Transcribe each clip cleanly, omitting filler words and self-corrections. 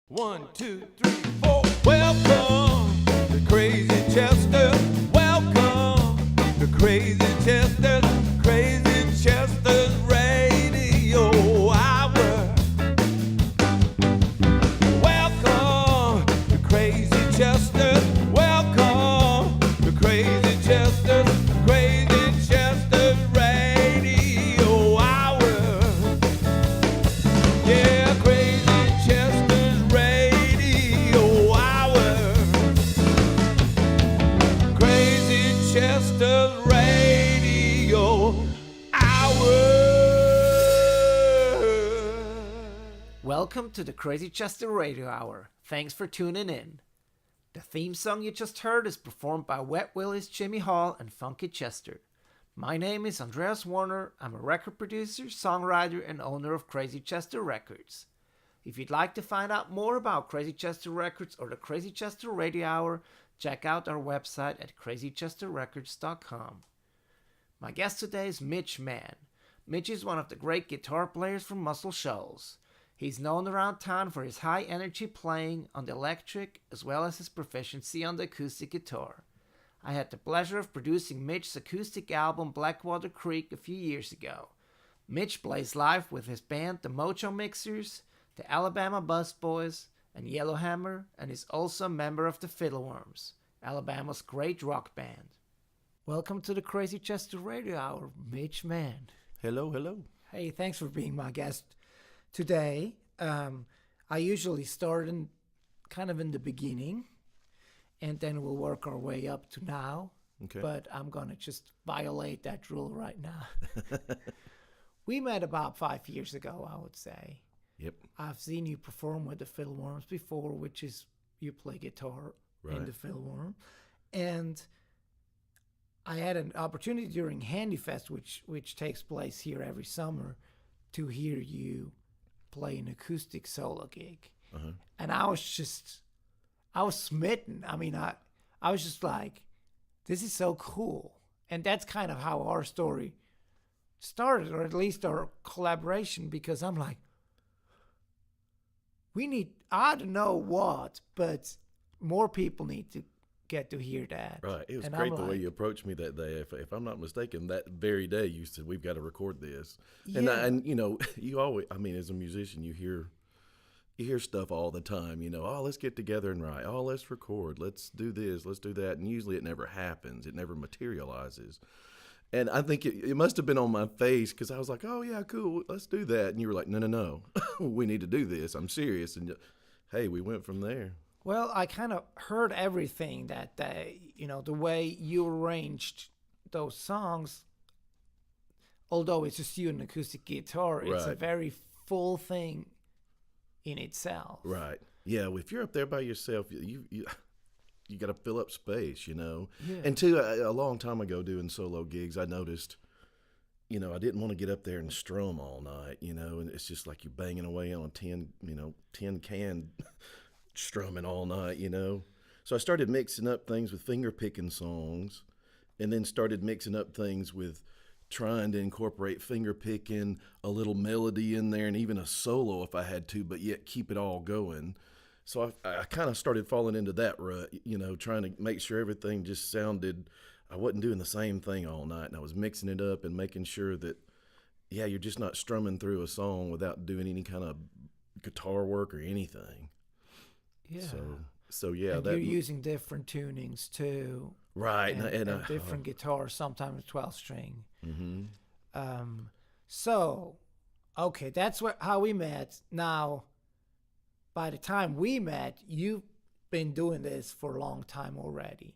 1, 2, 3, 4. Welcome to Crazy Chester. Welcome to Crazy Chester. Crazy Chester's Radio Hour. Welcome to Crazy Chester. Welcome to Crazy Chester. Crazy Chester's Radio Hour. Yeah, Crazy Chester's Radio Hour. Crazy Chester's Radio Hour. Welcome to the Crazy Chester Radio Hour. Thanks for tuning in. The theme song you just heard is performed by Wet Willie's Jimmy Hall and Funky Chester. My name is Andreas Werner. I'm a record producer, songwriter, and owner of Crazy Chester Records. If you'd like to find out more about Crazy Chester Records or the Crazy Chester Radio Hour, check out our website at crazychesterrecords.com. My guest today is Mitch Mann. Mitch is one of the great guitar players from Muscle Shoals. He's known around town for his high energy playing on the electric as well as his proficiency on the acoustic guitar. I had the pleasure of producing Mitch's acoustic album Blackwater Creek a few years ago. Mitch plays live with his band the Mojo Mixers, the Alabama Busboys, and Yellowhammer, and is also a member of the Fiddleworms, Alabama's great rock band. Welcome to the Crazy Chester Radio Hour, Mitch Mann. Hello, hello. Hey, thanks for being my guest today. I usually start in the beginning, and then we'll work our way up to now. Okay. But I'm going to just violate that rule right now. We met about 5 years ago, I would say. Yep. I've seen you perform with the Fiddleworms before, which is you play guitar in the Fiddleworm. And I had an opportunity during Handyfest, which takes place here every summer, to hear you play an acoustic solo gig. Uh-huh. And I was smitten. I mean, I was just like, this is so cool. And that's kind of how our story started, or at least our collaboration, because I'm like, I don't know what, but more people need to get to hear that. Right. It was And great I'm the way like, you approached me that day. If I'm not mistaken, that very day you said, we've got to record this. Yeah. And you know, you always, I mean, as a musician, you hear stuff all the time, you know, oh, let's get together and write. Oh, let's record. Let's do this. Let's do that. And usually it never happens. It never materializes. And I think it must have been on my face because I was like, oh, yeah, cool. Let's do that. And you were like, no. We need to do this. I'm serious. And hey, we went from there. Well, I kind of heard everything that day, the way you arranged those songs. Although it's just you and acoustic guitar, it's a Right. very full thing in itself. Right. Yeah. Well, if you're up there by yourself, you got to fill up space, you know. Yeah. And two, a long time ago doing solo gigs, I noticed, I didn't want to get up there and strum all night, and it's just like you're banging away on a tin can strumming all night, So I started mixing up things with finger picking songs, and then started mixing up things with trying to incorporate finger picking, a little melody in there, and even a solo if I had to, but yet keep it all going. So I kind of started falling into that rut, trying to make sure everything just sounded, I wasn't doing the same thing all night, and I was mixing it up and making sure that, you're just not strumming through a song without doing any kind of guitar work or anything. Yeah. So yeah, and you're using different tunings too. Right. And different guitars, sometimes 12-string. Mm-hmm. So, okay, that's how we met. Now, by the time we met, you've been doing this for a long time already.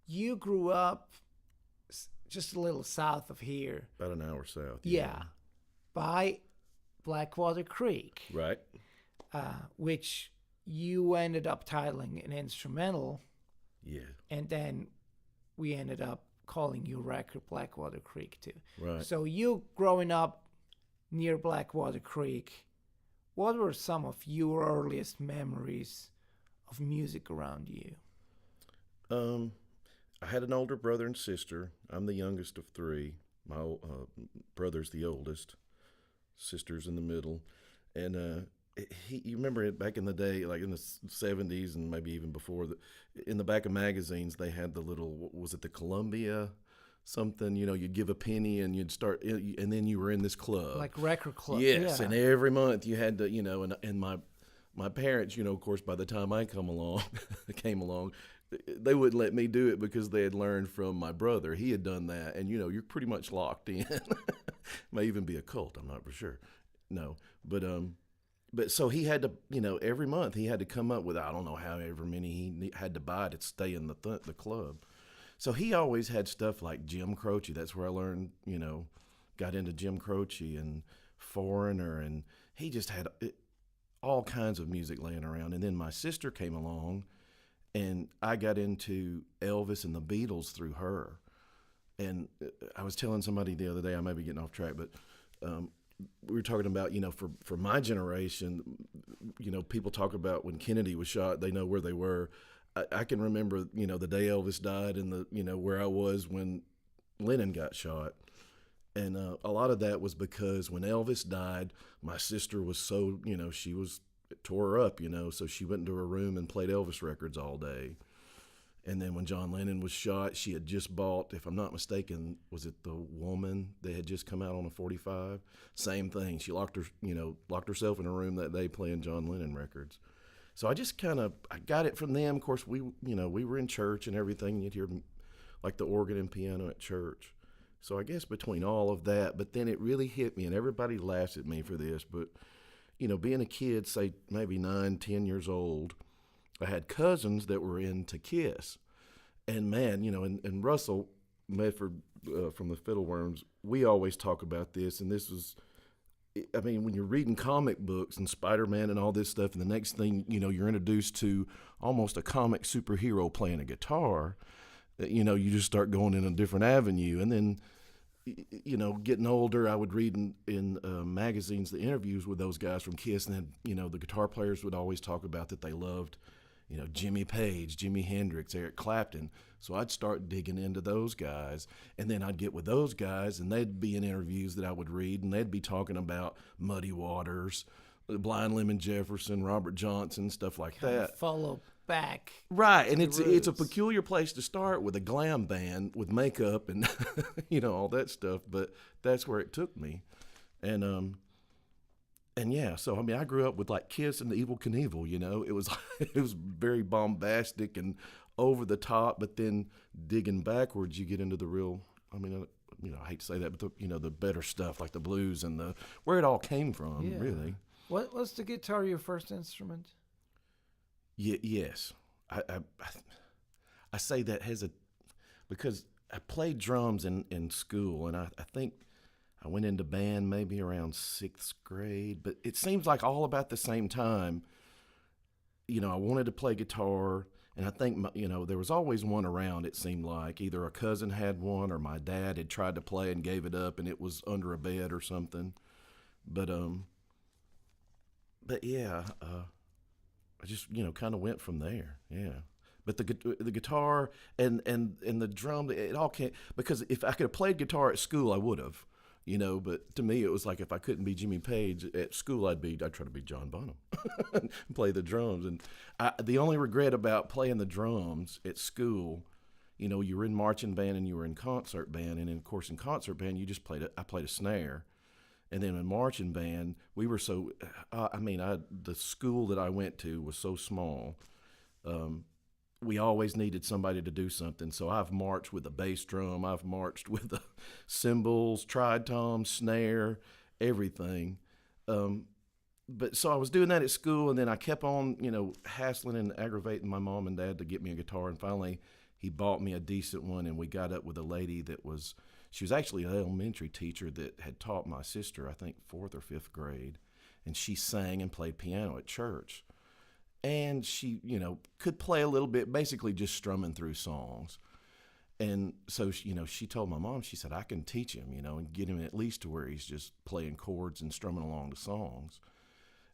You grew up just a little south of here. About an hour south. Yeah. By Blackwater Creek. Right. Which you ended up titling an instrumental. Yeah. And then we ended up calling your record Blackwater Creek too. Right. So you growing up near Blackwater Creek, what were some of your earliest memories of music around you? I had an older brother and sister. I'm the youngest of three. My brother's the oldest. Sister's in the middle. And you remember it back in the day, like in the 70s and maybe even before, in the back of magazines, they had the little, was it the Columbia something, you'd give a penny and you'd start, and then you were in this club. Like record club. Yes, yeah. and every month you had to, and my parents, of course, by the time I came along, they wouldn't let me do it because they had learned from my brother. He had done that, and you're pretty much locked in. May even be a cult, I'm not for sure. No, but so he had to, every month he had to come up with, I don't know however many he had to buy to stay in the club. So he always had stuff like Jim Croce. That's where I learned, got into Jim Croce and Foreigner, and he just had all kinds of music laying around. And then my sister came along, and I got into Elvis and the Beatles through her. And I was telling somebody the other day, I may be getting off track, but we were talking about, for my generation, people talk about when Kennedy was shot, they know where they were. I can remember, the day Elvis died and where I was when Lennon got shot. And a lot of that was because when Elvis died, my sister was so, she was, it tore her up, so she went into her room and played Elvis records all day. And then when John Lennon was shot, she had just bought, if I'm not mistaken, was it The Woman that had just come out on a 45? Same thing. She locked herself in a room that day playing John Lennon records. So I just I got it from them. Of course, we were in church and everything. You'd hear like the organ and piano at church. So I guess between all of that, but then it really hit me, and everybody laughs at me for this, but, being a kid, say maybe 9, 10 years old, I had cousins that were into Kiss. And man, and Russell Medford from the Fiddleworms, we always talk about this, and this was, when you're reading comic books and Spider-Man and all this stuff, and the next thing, you're introduced to almost a comic superhero playing a guitar, you just start going in a different avenue. And then, getting older, I would read in magazines the interviews with those guys from Kiss, and then, the guitar players would always talk about that they loved, Jimmy Page, Jimi Hendrix, Eric Clapton. So I'd start digging into those guys, and then I'd get with those guys, and they'd be in interviews that I would read, and they'd be talking about Muddy Waters, Blind Lemon Jefferson, Robert Johnson, stuff like that. Follow back. Right, and it's a peculiar place to start with a glam band with makeup and all that stuff, but that's where it took me. And yeah, so I grew up with like Kiss and the Evel Knievel, it was it was very bombastic and over the top, but then digging backwards, you get into the real, I hate to say that, but the better stuff, like the blues and where it all came from, really. What was the guitar your first instrument? Yes. I say that because I played drums in school, and I think I went into band maybe around 6th grade, but it seems like all about the same time, I wanted to play guitar, and I think, there was always one around, it seemed like. Either a cousin had one or my dad had tried to play and gave it up, and it was under a bed or something. But yeah, I just, kind of went from there, yeah. But the guitar and the drum, it all came, because if I could have played guitar at school, I would have. But to me, it was like if I couldn't be Jimmy Page at school, I'd try to be John Bonham and play the drums. And the only regret about playing the drums at school, you were in marching band and you were in concert band. And of course, in concert band, I played a snare. And then in marching band, we were so, the school that I went to was so small. We always needed somebody to do something. So I've marched with a bass drum. I've marched with the cymbals, tri-tom, snare, everything. But so I was doing that at school, and then I kept on, hassling and aggravating my mom and dad to get me a guitar. And finally, he bought me a decent one, and we got up with a lady she was actually an elementary teacher that had taught my sister, I think, 4th or 5th grade. And she sang and played piano at church. And she, could play a little bit, basically just strumming through songs. And so, she told my mom, she said, I can teach him, and get him at least to where he's just playing chords and strumming along the songs.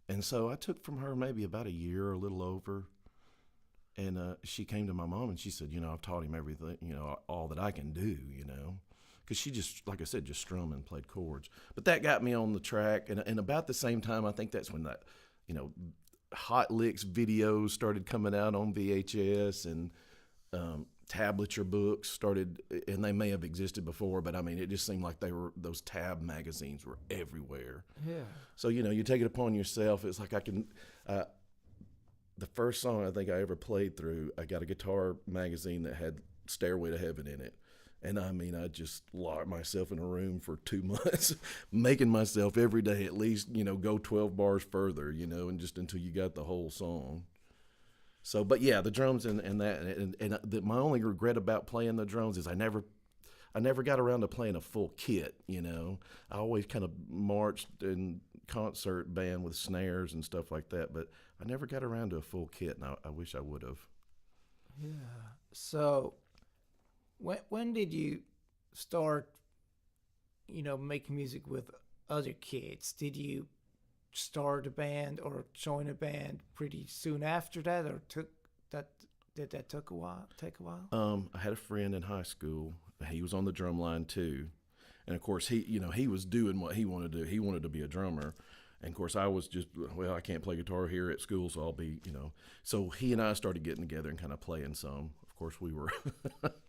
And so I took from her maybe about a year or a little over. And she came to my mom and she said, I've taught him everything, all that I can do, Because she just, like I said, just strummed and played chords. But that got me on the track. And about the same time, I think that's when Hot Licks videos started coming out on VHS, and tablature books started, and they may have existed before, but I mean, it just seemed like those tab magazines were everywhere. Yeah. So, you take it upon yourself. It's like the first song I think I ever played through, I got a guitar magazine that had Stairway to Heaven in it. And I mean, I just locked myself in a room for 2 months, making myself every day at least, go 12 bars further, and just until you got the whole song. So, but yeah, the drums and my only regret about playing the drums is I never got around to playing a full kit, I always kind of marched in concert band with snares and stuff like that, but I never got around to a full kit, and I wish I would have. Yeah. So, when did you start, making music with other kids? Did you start a band or join a band pretty soon after that, or did that take a while? I had a friend in high school. He was on the drum line too, and of course he was doing what he wanted to do. He wanted to be a drummer, and of course I was just, I can't play guitar here at school, so I'll be, So he and I started getting together and kind of playing some. Of course we were,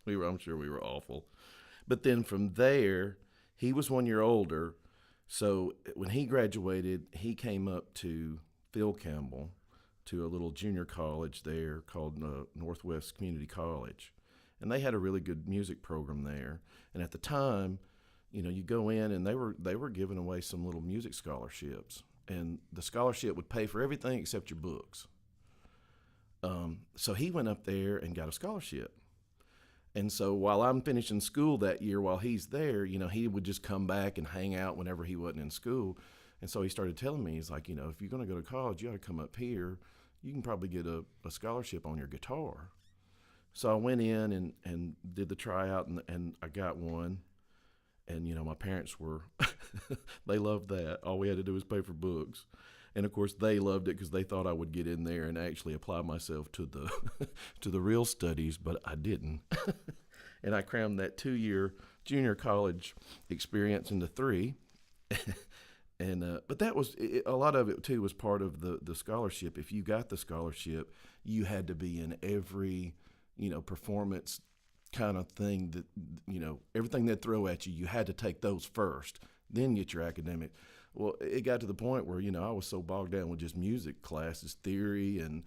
I'm sure we were awful, but then from there, he was 1 year older. So when he graduated, he came up to Phil Campbell, to a little junior college there called Northwest Community College. And they had a really good music program there. And at the time, you go in and they were giving away some little music scholarships. And the scholarship would pay for everything except your books. So he went up there and got a scholarship. And so while I'm finishing school that year, while he's there, he would just come back and hang out whenever he wasn't in school. And so he started telling me, he's like, if you're going to go to college, you ought to come up here. You can probably get a scholarship on your guitar. So I went in and did the tryout, and I got one. And, my parents were, they loved that. All we had to do was pay for books. And of course, they loved it because they thought I would get in there and actually apply myself to the to the real studies, but I didn't. And I crammed that 2-year junior college experience into 3. And but that was a lot of it too was part of the scholarship. If you got the scholarship, you had to be in every performance kind of thing that everything they'd throw at you. You had to take those first, then get your academic. Well, it got to the point where, I was so bogged down with just music classes, theory, and,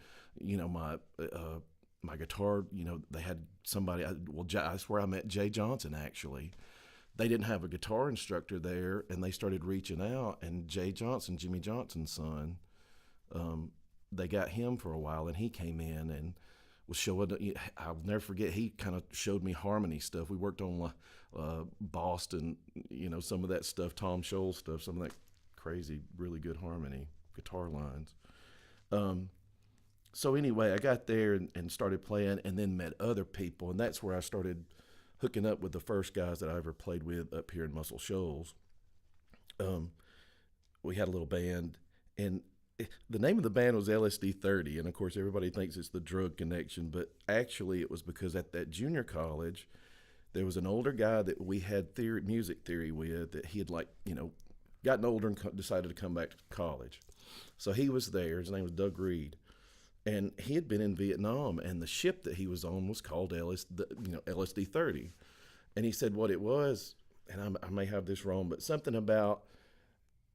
my guitar, they had somebody, that's where I met Jay Johnson, actually. They didn't have a guitar instructor there, and they started reaching out, and Jay Johnson, Jimmy Johnson's son, they got him for a while, and he came in and was showing, I'll never forget, he kind of showed me harmony stuff. We worked on Boston, some of that stuff, Tom Scholl stuff, some of that crazy, really good harmony, guitar lines. So anyway, I got there and started playing, and then met other people, and that's where I started hooking up with the first guys that I ever played with up here in Muscle Shoals. We had a little band, and the name of the band was LSD-30, and of course everybody thinks it's the drug connection, but actually it was because at that junior college, there was an older guy that we had music theory with that he had gotten older and decided to come back to college. So he was there. His name was Doug Reed. And he had been in Vietnam, and the ship that he was on was called LSD-30. And he said what it was, and I may have this wrong, but something about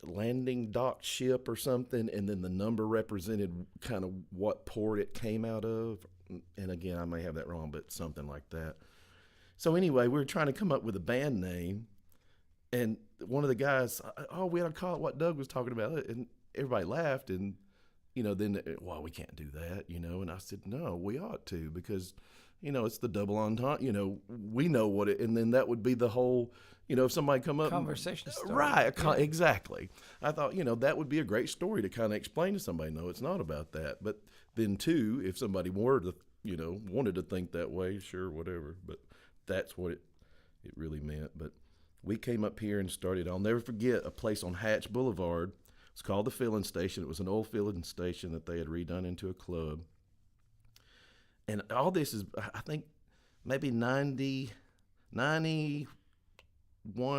landing dock ship or something, and then the number represented kind of what port it came out of. And again, I may have that wrong, but something like that. So anyway, we were trying to come up with a band name, and one of the guys, we ought to call it what Doug was talking about, and everybody laughed, and then, we can't do that, and I said, no, we ought to, because, it's the double entendre, we know what it, and then that would be the whole, if somebody come up. Conversation starter. Right, exactly. I thought, that would be a great story to kind of explain to somebody, no, it's not about that. But then too, if somebody were to, wanted to think that way, sure, whatever. But that's what it really meant. But we came up here and started, I'll never forget, a place on Hatch Boulevard. It's called the Filling Station. It was an old filling station that they had redone into a club. And all this is, I think, maybe 91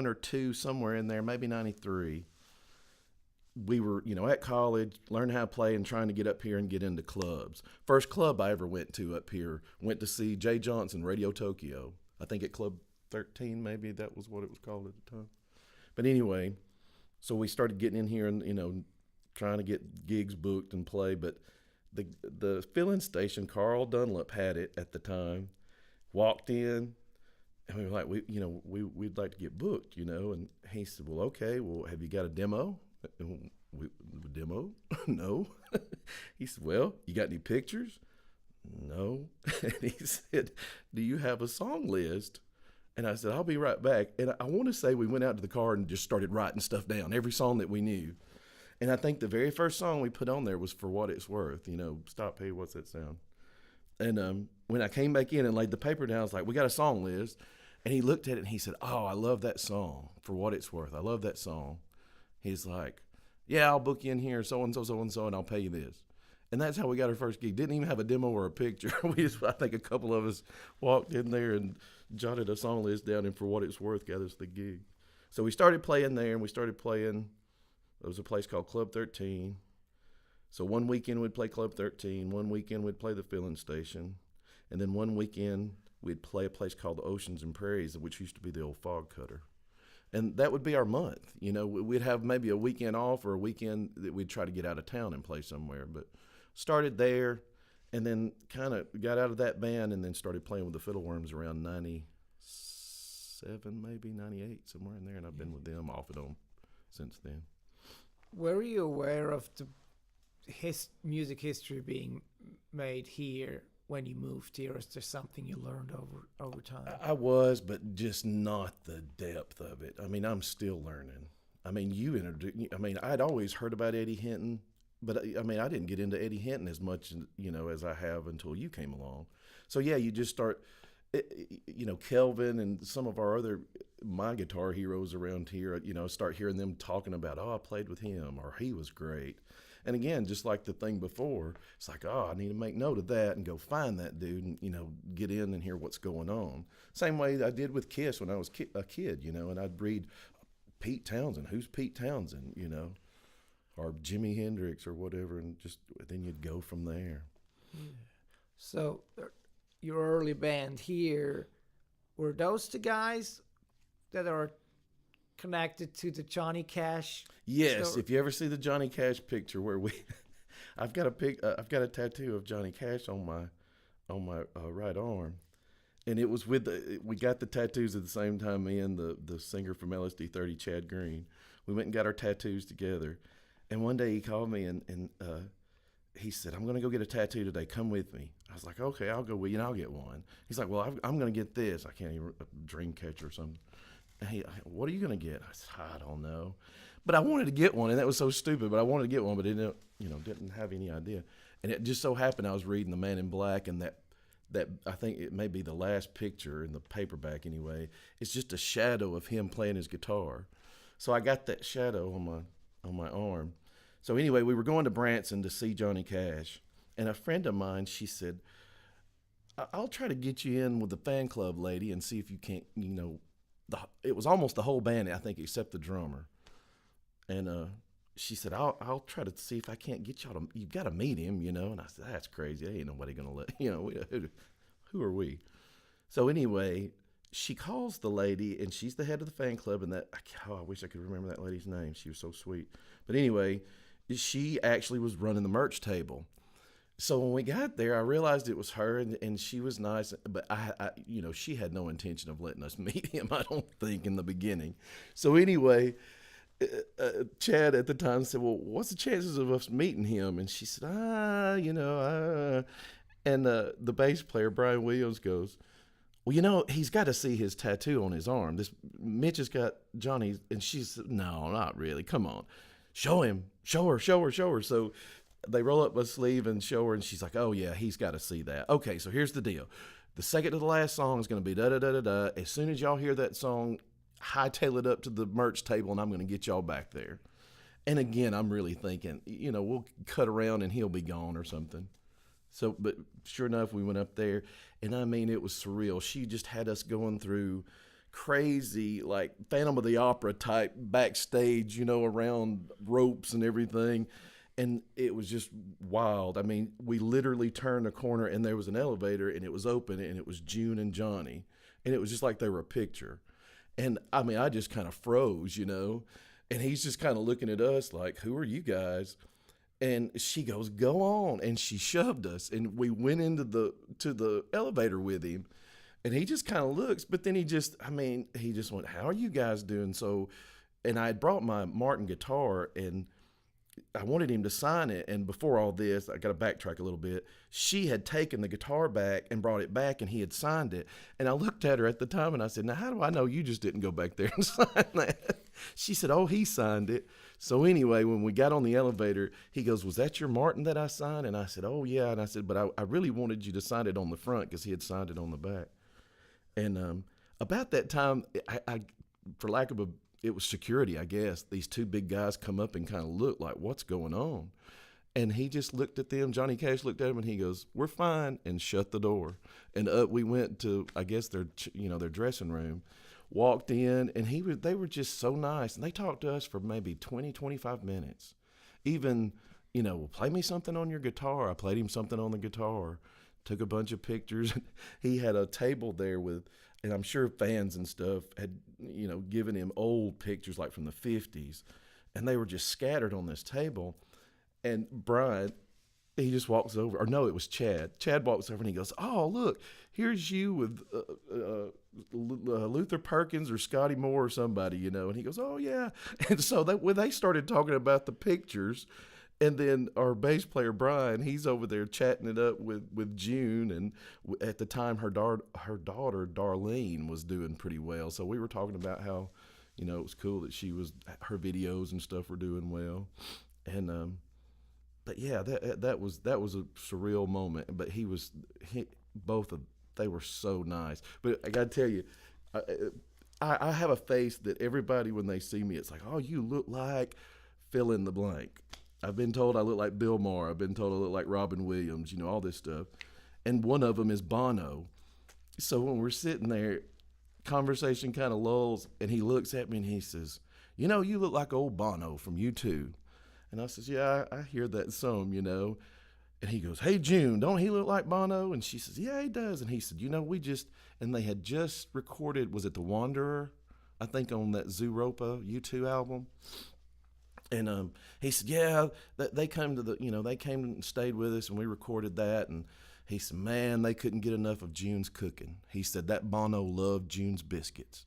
or 2, somewhere in there, maybe 93. we were, at college, learning how to play and trying to get up here and get into clubs. First club I ever went to up here, went to see Jay Johnson, Radio Tokyo. I think at Club 13, maybe that was what it was called at the time. But anyway, so we started getting in here and, trying to get gigs booked and play. But the filling station, Carl Dunlap had it at the time, walked in, and we were like, we'd like to get booked, And he said, well, okay, well, have you got a demo? And demo? No. He said, well, you got any pictures? No. And he said, do you have a song list? And I said, I'll be right back. And I want to say we went out to the car and just started writing stuff down, every song that we knew. And I think the very first song we put on there was For What It's Worth, Stop, Hey, What's That Sound? And when I came back in and laid the paper down, I was like, we got a song list. And he looked at it and he said, oh, I love that song, For What It's Worth. I love that song. He's like, yeah, I'll book you in here, so-and-so, so-and-so, and I'll pay you this. And that's how we got our first gig. Didn't even have a demo or a picture. I think a couple of us walked in there and jotted a song list down, and For What It's Worth got us the gig. So we started playing there, and we started playing. There was a place called Club 13. So one weekend we'd play Club 13. One weekend we'd play the filling station. And then one weekend we'd play a place called the Oceans and Prairies, which used to be the old fog cutter. And that would be our month. We'd have maybe a weekend off or a weekend that we'd try to get out of town and play somewhere. But started there and then kind of got out of that band and then started playing with the Fiddleworms around 97, maybe 98, somewhere in there. And I've been with them off and on since then. Were you aware of the music history being made here when you moved here? Or is there something you learned over time? I was, but just not the depth of it. I mean, I'm still learning. I mean, I'd always heard about Eddie Hinton, but I didn't get into Eddie Hinton as much, as I have until you came along. So yeah, you just start, Kelvin and some of my guitar heroes around here, start hearing them talking about, oh, I played with him, or he was great. And again, just like the thing before, it's like, oh, I need to make note of that and go find that dude and, get in and hear what's going on. Same way I did with Kiss when I was a kid, and I'd read Pete Townsend. Who's Pete Townsend, or Jimi Hendrix or whatever, and then you'd go from there. Yeah. So your early band here, were those the guys that are connected to the Johnny Cash? Yes, story? If you ever see the Johnny Cash picture where I've got a tattoo of Johnny Cash on my right arm, and it was we got the tattoos at the same time. Me and the singer from LSD-30, Chad Green, we went and got our tattoos together. And one day he called me and he said, "I'm gonna go get a tattoo today. Come with me." I was like, "Okay, I'll go with you and I'll get one." He's like, "Well, I'm gonna get this. I can't even dream catcher or something." And what are you gonna get? I said, "I don't know," but I wanted to get one, and that was so stupid. But I wanted to get one, but didn't have any idea. And it just so happened I was reading The Man in Black, and that I think it may be the last picture in the paperback anyway. It's just a shadow of him playing his guitar. So I got that shadow on my arm. So anyway, we were going to Branson to see Johnny Cash, and a friend of mine, she said, "I'll try to get you in with the fan club lady and see if you can't, it was almost the whole band, I think, except the drummer." And she said, I'll try to see if I can't get y'all to, you've got to meet him, And I said, "That's crazy. Ain't nobody going to let, who are we?" So anyway, she calls the lady, and she's the head of the fan club, and I wish I could remember that lady's name. She was so sweet. But anyway, she actually was running the merch table. So when we got there, I realized it was her, and she was nice, but I she had no intention of letting us meet him, I don't think, in the beginning. So anyway, Chad at the time said, "Well, what's the chances of us meeting him?" And she said, and the bass player, Brian Williams, goes, "Well, he's got to see his tattoo on his arm. Mitch has got Johnny's." And she said, "No, not really. Come on. Show him. Show her. So they roll up my sleeve and show her, and she's like, "Oh, yeah, he's got to see that." Okay, so here's the deal. The second to the last song is going to be da-da-da-da-da. As soon as y'all hear that song, hightail it up to the merch table, and I'm going to get y'all back there. And again, I'm really thinking, we'll cut around and he'll be gone or something. So, but sure enough, we went up there, and it was surreal. She just had us going through crazy, like Phantom of the Opera type backstage, around ropes and everything. And it was just wild. I mean, we literally turned a corner and there was an elevator and it was open and it was June and Johnny. And it was just like they were a picture. And I mean, I just kind of froze, and he's just kind of looking at us like, who are you guys? And she goes, go on. And she shoved us and we went into the elevator with him. And he just kind of looks, but then he just went, how are you guys doing? So, and I had brought my Martin guitar and I wanted him to sign it. And before all this, I got to backtrack a little bit. She had taken the guitar back and brought it back and he had signed it. And I looked at her at the time and I said, now, how do I know you just didn't go back there and sign that? She said, oh, he signed it. So anyway, when we got on the elevator, he goes, was that your Martin that I signed? And I said, oh, yeah. And I said, but I really wanted you to sign it on the front because he had signed it on the back. And about that time, I for lack of it was security, I guess. These two big guys come up and kind of look like, what's going on? And he just looked at them. Johnny Cash looked at him and he goes, we're fine, and shut the door. And up we went to, I guess, their dressing room, walked in, and they were just so nice. And they talked to us for maybe 20, 25 minutes. Even, well, play me something on your guitar. I played him something on the guitar, took a bunch of pictures. He had a table there with, and I'm sure fans and stuff had, given him old pictures like from the 50s. And they were just scattered on this table. And Brian, he just walks over, or no, it was Chad. Chad walks over and he goes, oh, look, here's you with Luther Perkins or Scotty Moore or somebody, And he goes, oh, yeah. And so when they started talking about the pictures, and then our bass player, Brian, he's over there chatting it up with June. And at the time, her daughter, Darlene, was doing pretty well. So we were talking about how, it was cool that her videos and stuff were doing well. And, but yeah, that was a surreal moment. But they were so nice. But I got to tell you, I have a face that everybody, when they see me, it's like, oh, you look like fill in the blank. I've been told I look like Bill Maher. I've been told I look like Robin Williams, all this stuff. And one of them is Bono. So when we're sitting there, conversation kind of lulls, and he looks at me and he says, you look like old Bono from U2. And I says, yeah, I hear that some, And he goes, hey, June, don't he look like Bono? And she says, yeah, he does. And he said, and they had just recorded, was it The Wanderer? I think on that Zooropa U2 album. And he said, yeah, they came they came and stayed with us and we recorded that. And he said, man, they couldn't get enough of June's cooking. He said that Bono loved June's biscuits.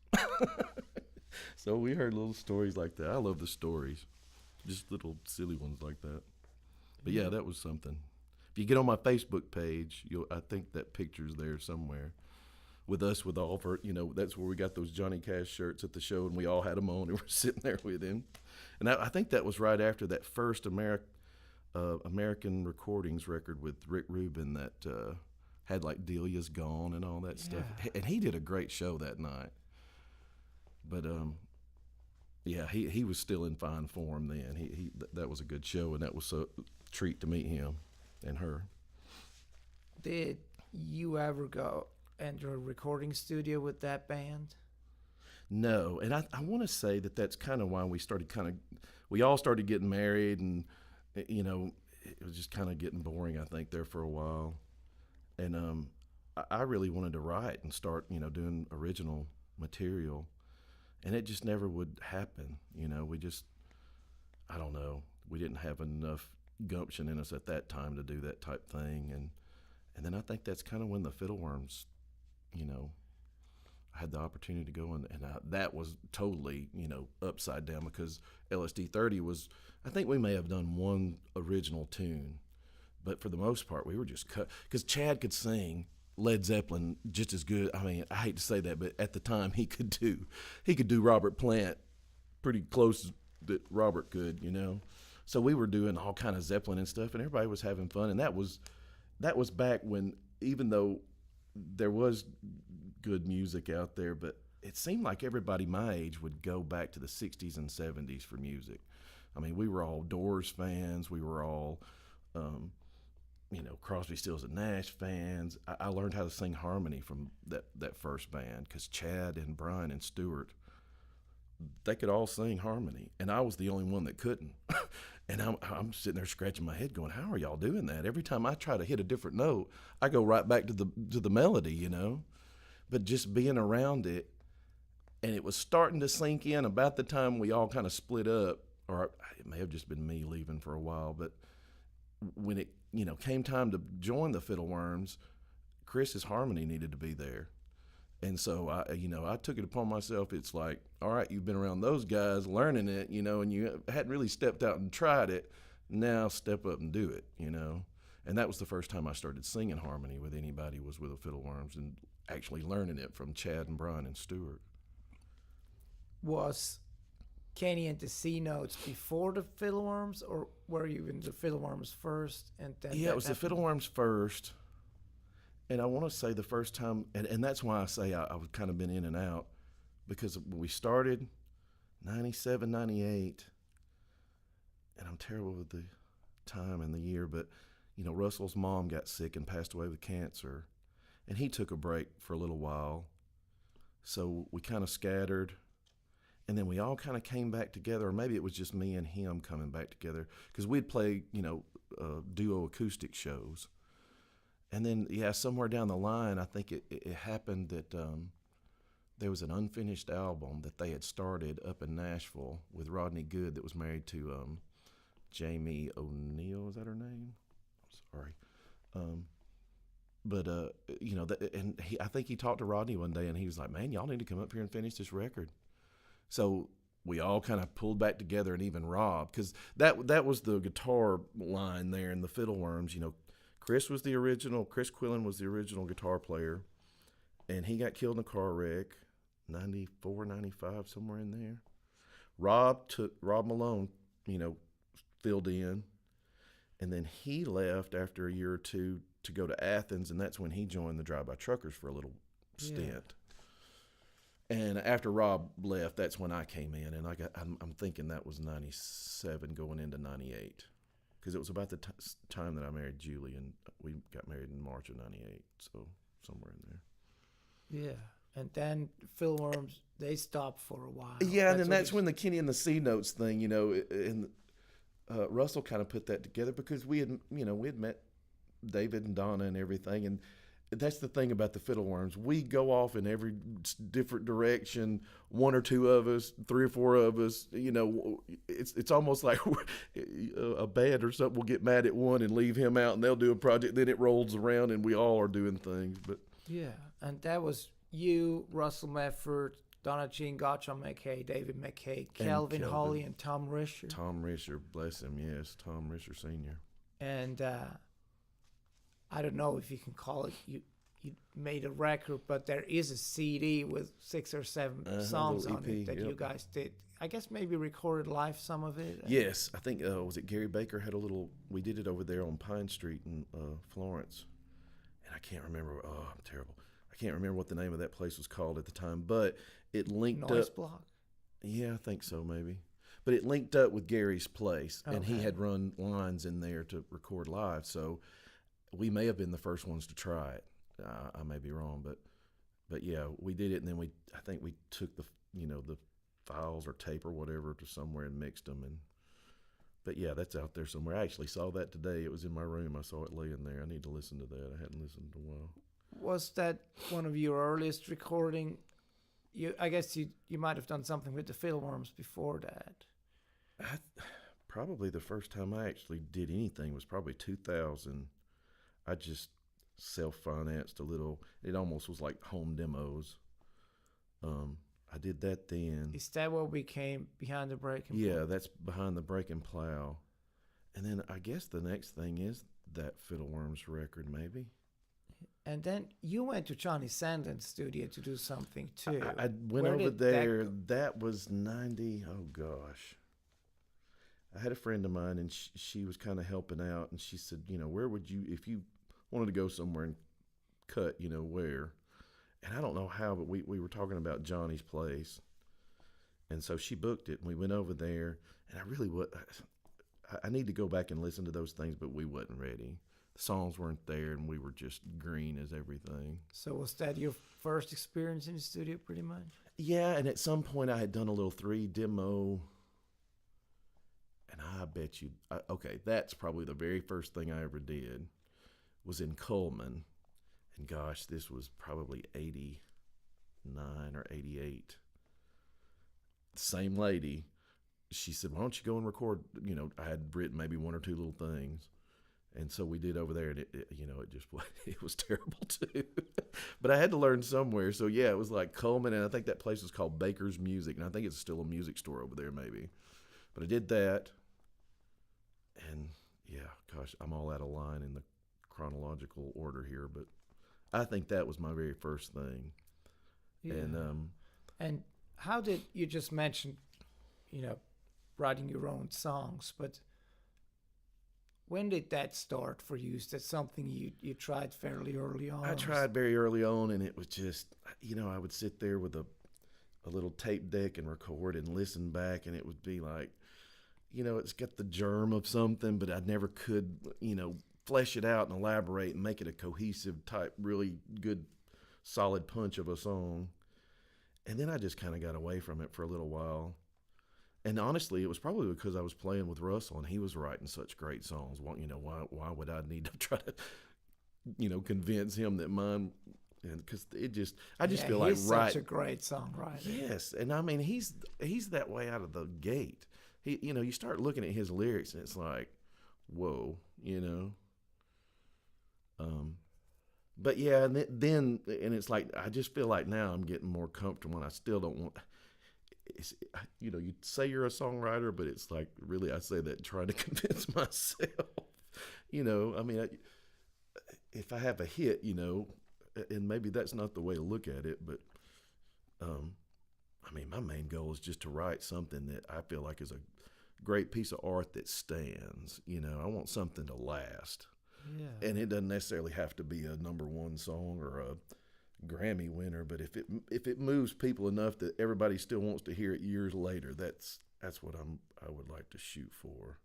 So we heard little stories like that. I love the stories, just little silly ones like that. But yeah, that was something. If you get on my Facebook page, I think that picture's there somewhere. With us, with all of our, that's where we got those Johnny Cash shirts at the show, and we all had them on, and we're sitting there with him. And I think that was right after that first American Recordings record with Rick Rubin that had like Delia's Gone and all that stuff. And he did a great show that night. But yeah, he was still in fine form then. That was a good show, and that was a treat to meet him and her. Did you ever go enter a recording studio with that band? No, and I want to say that's kind of why we all started getting married, and it was just kind of getting boring, I think, there for a while. And I really wanted to write and start, doing original material, and it just never would happen. I don't know, we didn't have enough gumption in us at that time to do that type thing, and then I think that's kind of when the Fiddleworms, I had the opportunity to go and that was totally, upside down, because LSD-30 was, I think we may have done one original tune, but for the most part we were just cut, because Chad could sing Led Zeppelin just as good. I mean, I hate to say that, but at the time he could do Robert Plant pretty close that Robert could, So we were doing all kind of Zeppelin and stuff, and everybody was having fun, and that was back when, even though there was good music out there, but it seemed like everybody my age would go back to the 60s and 70s for music. I mean, we were all Doors fans. We were all, Crosby, Stills, and Nash fans. I learned how to sing harmony from that first band because Chad and Brian and Stewart, they could all sing harmony, and I was the only one that couldn't. And I'm sitting there scratching my head going, how are y'all doing that? Every time I try to hit a different note, I go right back to the melody, But just being around it, and it was starting to sink in about the time we all kind of split up, or it may have just been me leaving for a while, but when it, came time to join the Fiddleworms, Chris's harmony needed to be there. And so I took it upon myself. It's like, all right, you've been around those guys learning it, and you hadn't really stepped out and tried it. Now step up and do it, And that was the first time I started singing harmony with anybody was with the Fiddleworms and actually learning it from Chad and Brian and Stewart. Was Kenny and the C notes before the Fiddleworms, or were you in the Fiddleworms first? And then yeah, it was the Fiddleworms first. And I want to say the first time, and that's why I say I've kind of been in and out, because we started 97, 98, and I'm terrible with the time and the year, but, Russell's mom got sick and passed away with cancer, and he took a break for a little while. So we kind of scattered, and then we all kind of came back together, or maybe it was just me and him coming back together, because we'd play, duo acoustic shows. And then, somewhere down the line, I think it happened that there was an unfinished album that they had started up in Nashville with Rodney Good that was married to Jamie O'Neill. Is that her name? Sorry. I think he talked to Rodney one day, and he was like, man, y'all need to come up here and finish this record. So we all kind of pulled back together, and even Rob, because that was the guitar line there in the Fiddleworms, Chris Quillen was the original guitar player, and he got killed in a car wreck, 94, 95, somewhere in there. Rob Malone, filled in, and then he left after a year or two to go to Athens, and that's when he joined the Drive-By Truckers for a little stint. And after Rob left, that's when I came in, and I'm thinking that was 97 going into 98. Because it was about the time that I married Julie, and we got married in March of 98, so somewhere in there. Yeah, and then Fiddleworms, they stopped for a while. Yeah, and then that's when the Kenny and the C notes thing, and Russell kind of put that together because we had met David and Donna and everything, and that's the thing about the Fiddleworms. We go off in every different direction. One or two of us, three or four of us. It's almost like a band or something will get mad at one and leave him out, and they'll do a project. Then it rolls around, and we all are doing things. But and that was you, Russell Medford, Donna Jean Godchaux McKay, David McKay, Kelvin Hawley, and Tom Risher. Tom Risher, bless him. Yes, Tom Risher Sr. And I don't know if you can call it you made a record, but there is a CD with 6 or 7 songs on it that you guys did. I guess maybe recorded live some of it. Yes, I think was it Gary Baker had a little. We did it over there on Pine Street in Florence, and I can't remember. Oh, I'm terrible. I can't remember what the name of that place was called at the time, but it linked Noise up. Block. Yeah, I think so, maybe. But it linked up with Gary's place, and he had run lines in there to record live, so. We may have been the first ones to try it. I may be wrong, but yeah, we did it, and then I think we took the files or tape or whatever to somewhere and mixed them, but yeah, that's out there somewhere. I actually saw that today. It was in my room. I saw it laying there. I need to listen to that. I hadn't listened in a while. Was that one of your earliest recording? I guess you might have done something with the Fiddleworms before that. Probably the first time I actually did anything was probably 2000. I just self-financed a little. It almost was like home demos. I did that then. Is that what became Behind the Breaking Plow? Yeah, that's Behind the Breaking Plow. And then I guess the next thing is that Fiddleworms record, maybe. And then you went to Johnny Sandlin's studio to do something too. I went over there. That was 90. Oh, gosh. I had a friend of mine, and she was kind of helping out, and she said, where would you, if you wanted to go somewhere and cut, where? And I don't know how, but we were talking about Johnny's place. And so she booked it, and we went over there, and I really I need to go back and listen to those things, but we wasn't ready. songs weren't there, and we were just green as everything. So was that your first experience in the studio, pretty much? Yeah, and at some point I had done a little 3 demo, and I bet you, okay, that's probably the very first thing I ever did, was in Coleman, and gosh, this was probably 89 or 88. The same lady, she said, why don't you go and record, I had written maybe 1 or 2 little things. And so we did over there, and it was terrible too. But I had to learn somewhere. So yeah, it was like Coleman, and I think that place is called Baker's Music, and I think it's still a music store over there maybe. But I did that, and yeah, gosh, I'm all out of line in the chronological order here, but I think that was my very first thing. Yeah. And how did you just mention, writing your own songs, but when did that start for you? Is that something you tried fairly early on? I tried very early on, and it was just, I would sit there with a little tape deck and record and listen back, and it would be like, it's got the germ of something, but I never could, flesh it out and elaborate and make it a cohesive type, really good, solid punch of a song. And then I just kind of got away from it for a little while. And honestly, it was probably because I was playing with Russell, and he was writing such great songs. Well, why would I need to try to, convince him that mine? And because I just feel like he's such a great songwriter. Yes, and I mean he's that way out of the gate. You start looking at his lyrics, and it's like, whoa, But yeah, and then it's like I just feel like now I'm getting more comfortable, and I still don't want. You say you're a songwriter, but it's like really I say that trying to convince myself. I mean, if I have a hit, and maybe that's not the way to look at it, but I mean, my main goal is just to write something that I feel like is a great piece of art that stands. I want something to last. Yeah. And it doesn't necessarily have to be a #1 song or a Grammy winner, but if it moves people enough that everybody still wants to hear it years later, that's what I would like to shoot for.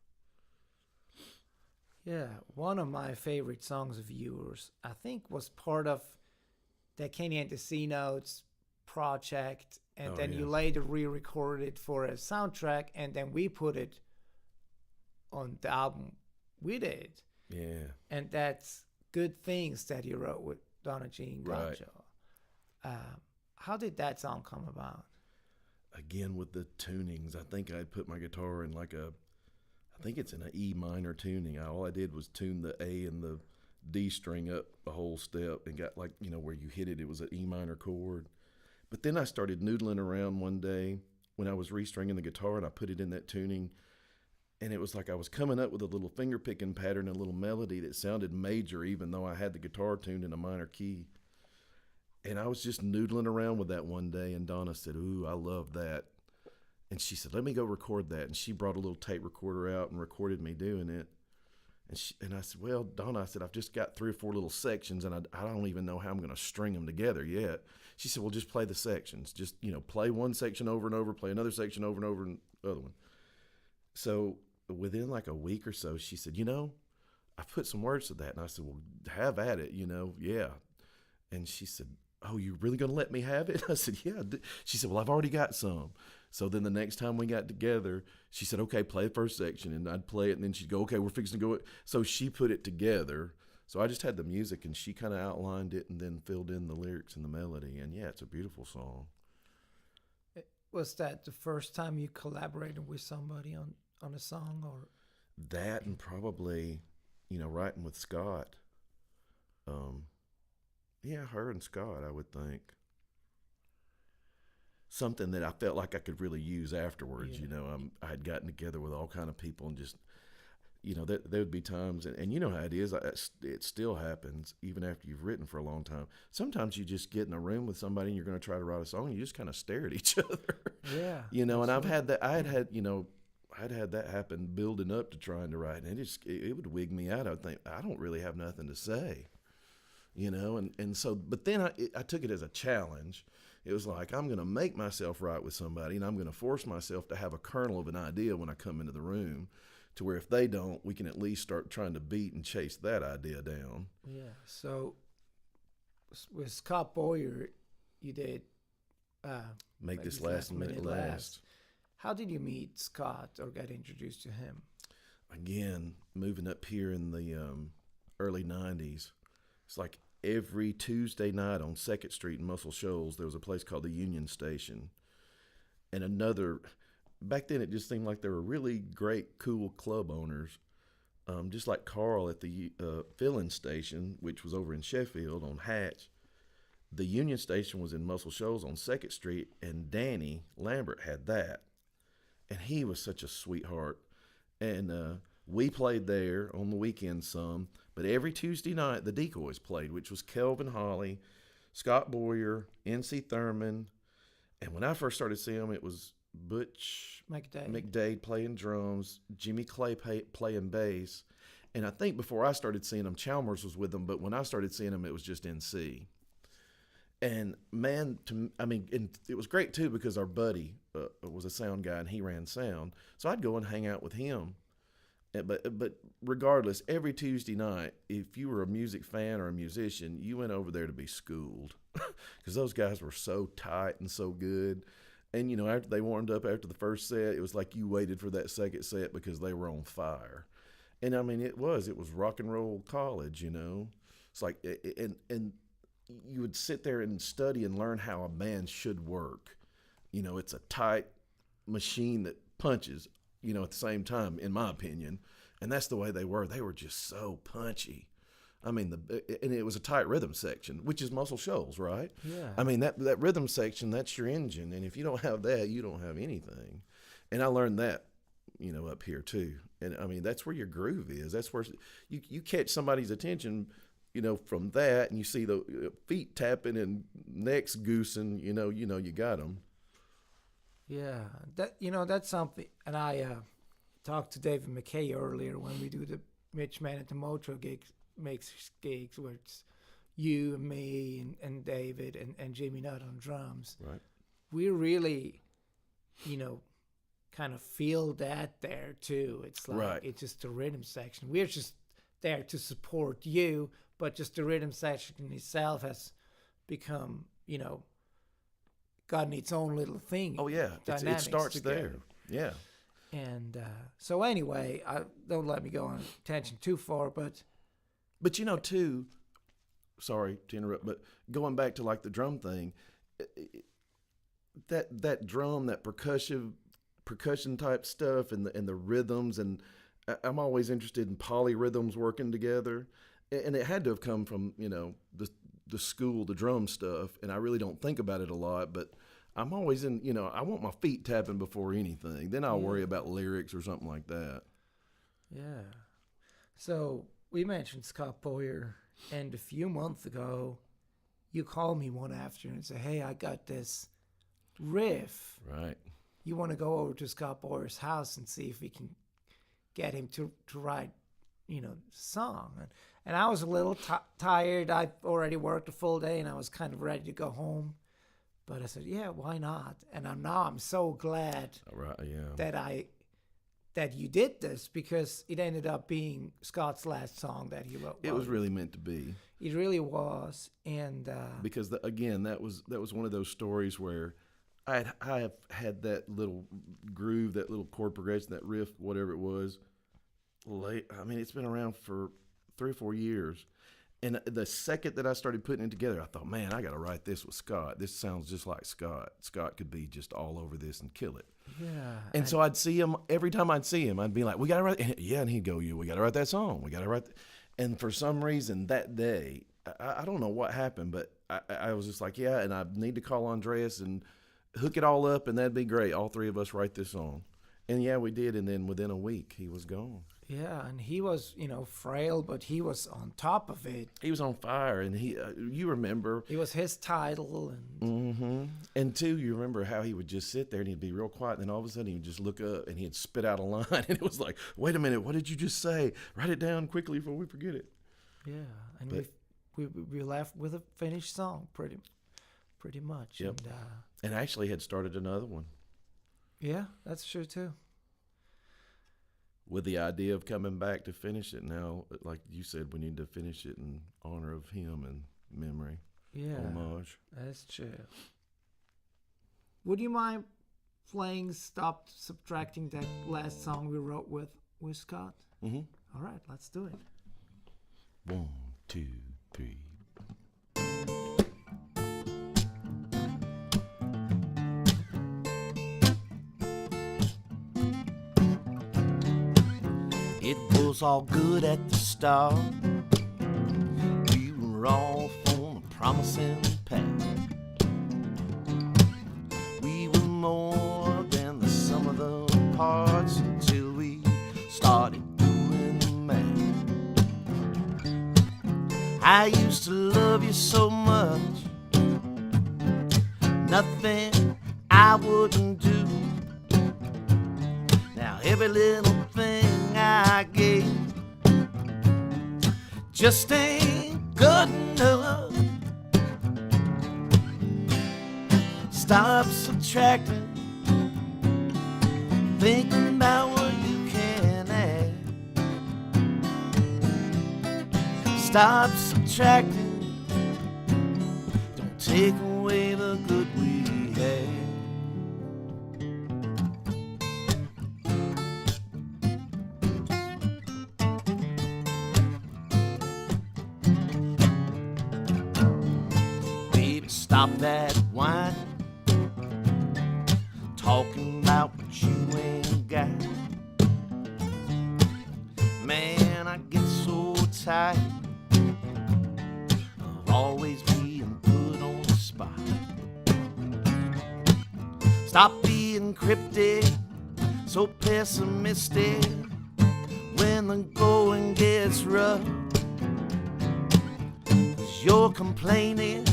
Yeah, one of my favorite songs of yours, I think, was part of the Kenny and the C Notes project, and then you later re-recorded it for a soundtrack, and then we put it on the album we did. Yeah. And that's Good Things that you wrote with Donna Jean Godchaux. Right. How did that song come about? Again, with the tunings. I think I put my guitar in I think it's in an E minor tuning. All I did was tune the A and the D string up a whole step and got where you hit it, it was an E minor chord. But then I started noodling around one day when I was restringing the guitar, and I put it in that tuning. And it was like I was coming up with a little finger picking pattern, a little melody that sounded major, even though I had the guitar tuned in a minor key. And I was just noodling around with that one day, and Donna said, "Ooh, I love that." And she said, "Let me go record that." And she brought a little tape recorder out and recorded me doing it. And I said, "Well, Donna," I said, "I've just got 3 or 4 little sections, and I don't even know how I'm going to string them together yet." She said, "Well, just play the sections. Just, play one section over and over, play another section over and over, and the other one." So within a week or so, she said, "I put some words to that." And I said, "Well, have at it, yeah." And she said, "Oh, you really going to let me have it?" I said, "Yeah." She said, "Well, I've already got some." So then the next time we got together, she said, "Okay, play the first section." And I'd play it, and then she'd go, "Okay, we're fixing to go." So she put it together. So I just had the music, and she kind of outlined it and then filled in the lyrics and the melody. And yeah, it's a beautiful song. Was that the first time you collaborated with somebody on a song? Or that, and probably, writing with Scott. Yeah, her and Scott, I would think. Something that I felt like I could really use afterwards. Yeah. I had gotten together with all kind of people, and just, there would be times, and you know how it is, it still happens, even after you've written for a long time. Sometimes you just get in a room with somebody, and you're going to try to write a song, and you just kind of stare at each other. Yeah. And I've had that, I'd had that happen building up to trying to write, and it would wig me out. I would think, I don't really have nothing to say. And so, but then I took it as a challenge. It was like, I'm going to make myself write with somebody, and I'm going to force myself to have a kernel of an idea when I come into the room to where if they don't, we can at least start trying to beat and chase that idea down. Yeah. So with Scott Boyer, you did Make this last minute last. How did you meet Scott or get introduced to him? Again, moving up here in the early 90s, it's like every Tuesday night on 2nd Street in Muscle Shoals, there was a place called the Union Station. And back then it just seemed like there were really great, cool club owners, just like Carl at the filling station, which was over in Sheffield on Hatch. The Union Station was in Muscle Shoals on 2nd Street, and Danny Lambert had that. And he was such a sweetheart. And we played there on the weekend some, but every Tuesday night the Decoys played, which was Kelvin Holly, Scott Boyer, N.C. Thurman. And when I first started seeing them, it was Butch McDade playing drums, Jimmy Clay playing bass. And I think before I started seeing them, Chalmers was with them, but when I started seeing them, it was just NC. And man, and it was great too because our buddy was a sound guy and he ran sound, so I'd go and hang out with him. But regardless, every Tuesday night, if you were a music fan or a musician, you went over there to be schooled because those guys were so tight and so good. And you know, after they warmed up after the first set, it was like you waited for that second set because they were on fire. And I mean, it was rock and roll college, you know. It's like and you would sit there and study and learn how a band should work. You know, it's a tight machine that punches, you know, at the same time, in my opinion. And that's the way they were. They were just so punchy. I mean, and it was a tight rhythm section, which is Muscle Shoals, right? Yeah. I mean, that rhythm section, that's your engine. And if you don't have that, you don't have anything. And I learned that, you know, up here too. And I mean, that's where your groove is. That's where you catch somebody's attention, you know, from that, and you see the feet tapping and necks goosing, you know, you got them. Yeah, that's something. And I talked to David McKay earlier when we do the Mitch Mann at the Mojo Mixers gigs, where it's you and me and David and Jimmy Nutt on drums. Right. We really, you know, kind of feel that there too. It's like, right. It's just the rhythm section. We're just there to support you, but just the rhythm section itself has become, you know, gotten its own little thing. Oh yeah, it starts together. there. Yeah. And so anyway, don't let me go on a tangent too far, but you know too, sorry to interrupt, but going back to like the drum thing, that drum, that percussion type stuff, and the rhythms, and I'm always interested in polyrhythms working together, and it had to have come from, you know, the school, the drum stuff, and I really don't think about it a lot, but I'm always in, you know, I want my feet tapping before anything. Then I'll worry about lyrics or something like that. Yeah. So we mentioned Scott Boyer, and a few months ago, you called me one afternoon and said, hey, I got this riff. Right. You want to go over to Scott Boyer's house and see if we can get him to write, you know, the song. And I was a little tired. I'd already worked a full day, and I was kind of ready to go home. But I said, yeah, why not? And I'm so glad that you did this, because it ended up being Scott's last song that he wrote. It was really meant to be. It really was. And because again, that was one of those stories where I have had that little groove, that little chord progression, that riff, whatever it was. I mean, it's been around for 3 or 4 years. And the second that I started putting it together, I thought, man, I got to write this with Scott. This sounds just like Scott. Scott could be just all over this and kill it. Yeah. And so I'd see him, every time I'd see him, I'd be like, we got to write, and he'd go, we got to write that song. We got to write. And for some reason that day, I don't know what happened, but I was just like, yeah, and I need to call Andreas and hook it all up, and that'd be great. All three of us write this song. And yeah, we did. And then within a week, he was gone. Yeah, and he was, you know, frail, but he was on top of it. He was on fire, and you remember. It was his title. And And too, you remember how he would just sit there, and he'd be real quiet, and then all of a sudden he would just look up, and he'd spit out a line, and it was like, wait a minute, what did you just say? Write it down quickly before we forget it. Yeah, and we left with a finished song, pretty much. Yep. And actually had started another one. Yeah, that's true too. with the idea of coming back to finish it now. Like you said, we need to finish it in honor of him and memory. Yeah, homage. That's true. Would you mind playing Stop Subtracting, that last song we wrote with Scott? Mm-hmm. All right, let's do it. 1, 2, 3. It was all good at the start. We were all on a promising path. We were more than the sum of the parts until we started doing the math. I used to love you so much, nothing I wouldn't do. Now every little thing I gave just ain't good enough. Stop subtracting, thinking about what you can add. Stop subtracting, don't take away the good we had. Stop that whining, talking about what you ain't got. Man, I get so tired of always being put on the spot. Stop being cryptic, so pessimistic when the going gets rough. 'Cause you're complaining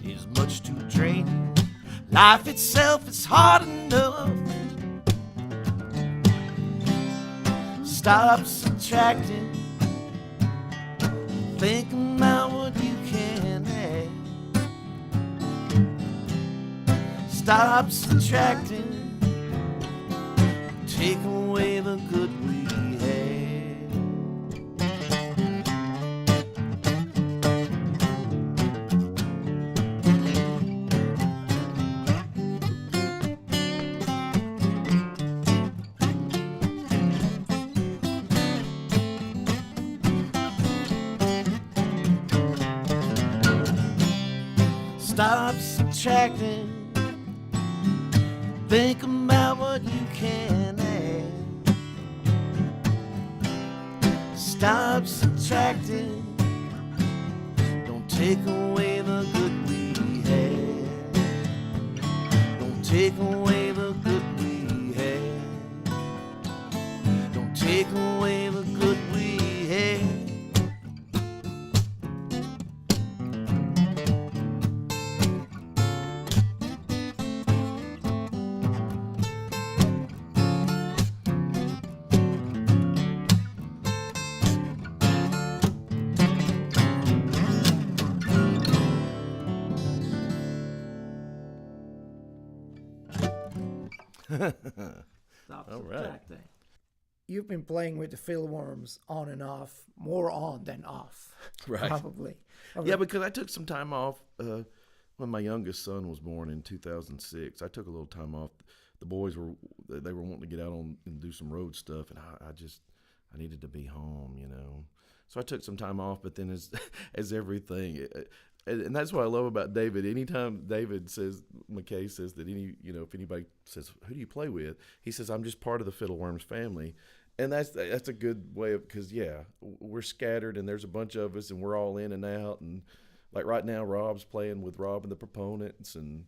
is much too draining. Life itself is hard enough. Stop subtracting, thinking about what you can add. Stop subtracting, take away the good we had. Stop subtracting, think about what you can add. Stop subtracting, don't take away the good we had. Don't take away the good we had. Don't take away the good we had. Stop All subtracting. right. You've been playing with the Fiddleworms on and off, more on than off, Right. probably. Yeah, because I took some time off when my youngest son was born in 2006. I took a little time off. The boys were wanting to get out on and do some road stuff, and I needed to be home, you know. So I took some time off. But then as everything, and that's what I love about David. Anytime David says, McKay says that if anybody says, who do you play with? He says, I'm just part of the Fiddleworms family. And that's a good way of, because, yeah, we're scattered and there's a bunch of us and we're all in and out. And like right now, Rob's playing with Rob and the Proponents. And,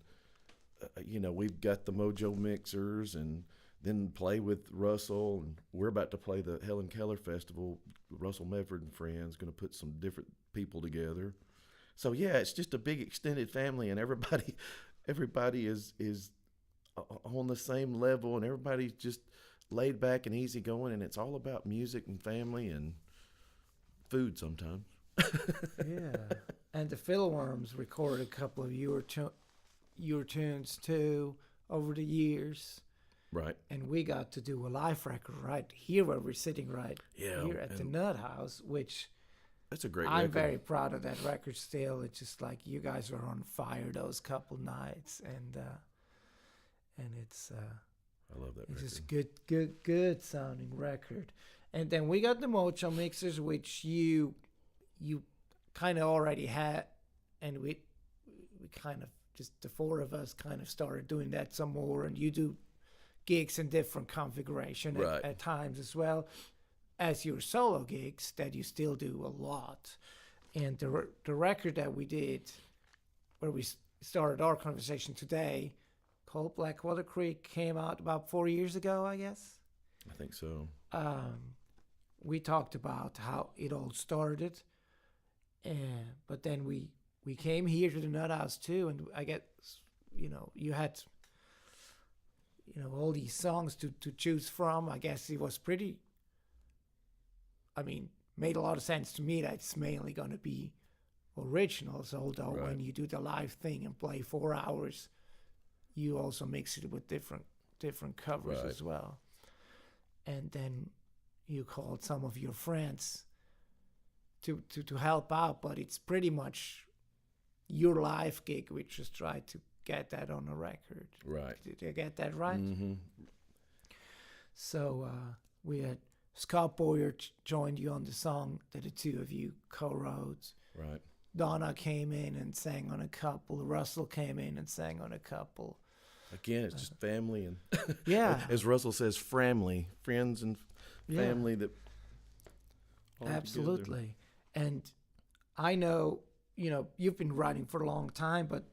we've got the Mojo Mixers and then play with Russell. And we're about to play the Helen Keller Festival. Russell Medford and friends going to put some different people together. So, yeah, it's just a big extended family, and everybody is on the same level, and everybody's just laid back and easygoing, and it's all about music and family and food sometimes. Yeah. And the Fiddleworms recorded a couple of your tunes, too, over the years. Right. And we got to do a live record right here where we're sitting here at the NuttHouse, which that's a great I'm record. very proud of that record still. It's just like you guys were on fire those couple nights, and it's I love that it's record. just good sounding record. And then we got the Mojo Mixers, which you kind of already had, and we kind of just the four of us kind of started doing that some more, and you do gigs in different configuration Right. at times as well as your solo gigs that you still do a lot. And the record that we did where we started our conversation today called Blackwater Creek came out about 4 years ago, I guess. I think so. We talked about how it all started, but then we came here to the NuttHouse too, and I guess you had all these songs to choose from. I guess it was pretty. I mean, made a lot of sense to me that it's mainly going to be originals. Although Right. when you do the live thing and play 4 hours, you also mix it with different covers Right. as well. And then you called some of your friends to help out, but it's pretty much your live gig. We just tried to get that on a record. Right. Did I get that right? Mm-hmm. So we had Scott Boyer joined you on the song that the two of you co-wrote. Right. Donna came in and sang on a couple. Russell came in and sang on a couple. Again, it's just family and Yeah. as Russell says, family, friends and family that all Absolutely. And I know, you've been writing for a long time, but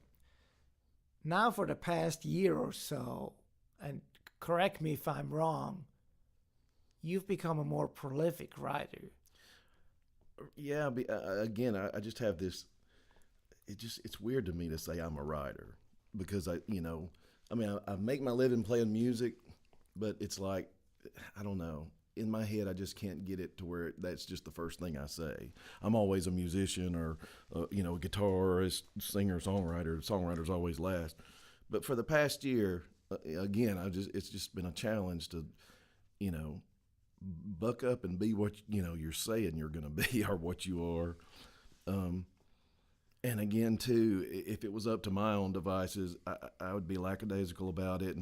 now for the past year or so, and correct me if I'm wrong, you've become a more prolific writer. Yeah, again, I just have this. It's weird to me to say I'm a writer because I make my living playing music, but it's like I don't know. In my head, I just can't get it to where that's just the first thing I say. I'm always a musician or a guitarist, singer, songwriter. Songwriter's always last. But for the past year, again, it's just been a challenge to, buck up and be what you're saying you're going to be or what you are. And again, too, if it was up to my own devices, I would be lackadaisical about it,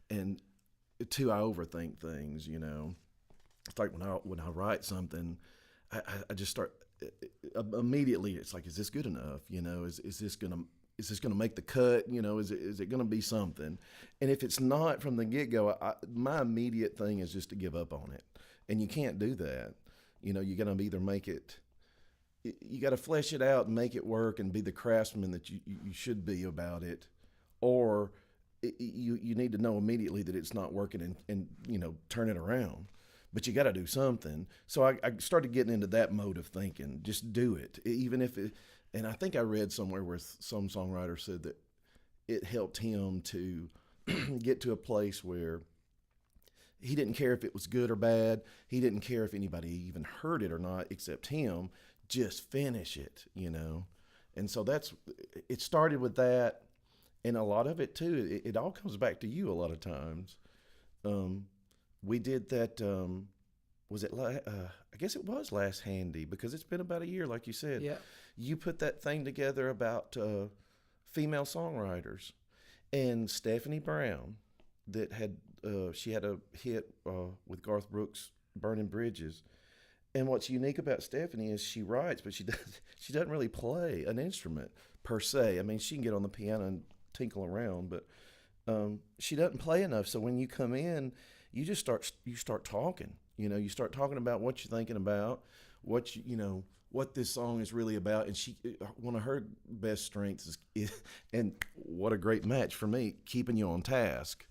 and too, I overthink things. It's like when I write something, I just start immediately. It's like, is this good enough? Is this gonna make the cut? Is it gonna be something? And if it's not from the get go, my immediate thing is just to give up on it. And you can't do that. You gotta either make it. You got to flesh it out and make it work and be the craftsman that you should be about it, or you need to know immediately that it's not working and turn it around. But you got to do something. So I started getting into that mode of thinking. Just do it, even if it. And I think I read somewhere where some songwriter said that it helped him to get to a place where he didn't care if it was good or bad. He didn't care if anybody even heard it or not, except him. Just finish it, And so it started with that. And a lot of it too, it all comes back to you a lot of times. We did that, I guess it was last Handy, because it's been about a year, like you said. Yeah. You put that thing together about female songwriters. And Stephanie Brown, that she had a hit with Garth Brooks, Burning Bridges. And what's unique about Stephanie is she writes, but she doesn't really play an instrument per se. I mean, she can get on the piano and tinkle around, but she doesn't play enough. So when you come in, you start talking. You start talking about what you're thinking about, what this song is really about. And one of her best strengths is and what a great match for me, keeping you on task.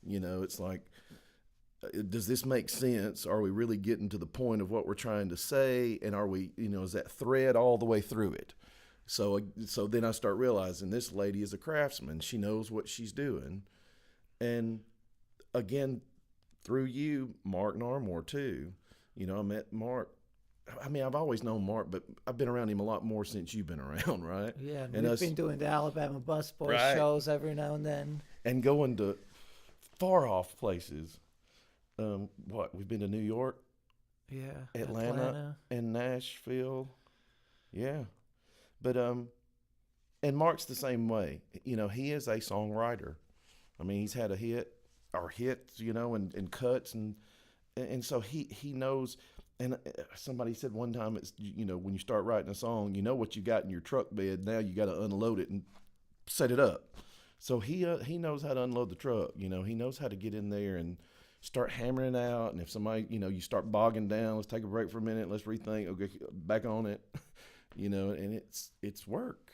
It's like, does this make sense? Are we really getting to the point of what we're trying to say? And are we, is that thread all the way through it? So then I start realizing this lady is a craftsman. She knows what she's doing. And again, through you, Mark Narmore too. I met Mark. I mean, I've always known Mark, but I've been around him a lot more since you've been around, right? Yeah, and we've been doing the Alabama Bus Boys shows every now and then. And going to far off places. We've been to New York, Yeah. Atlanta. And Nashville. Yeah. But and Mark's the same way. You know, he is a songwriter. I mean, he's had a hit or hits, you know, and cuts and so he knows. And somebody said one time, it's, you know, when you start writing a song, you know what you got in your truck bed. Now you got to unload it and set it up. So he knows how to unload the truck. You know, he knows how to get in there and start hammering it out. And if somebody, you know, you start bogging down, let's take a break for a minute, let's rethink, okay, back on it. You know, and it's work.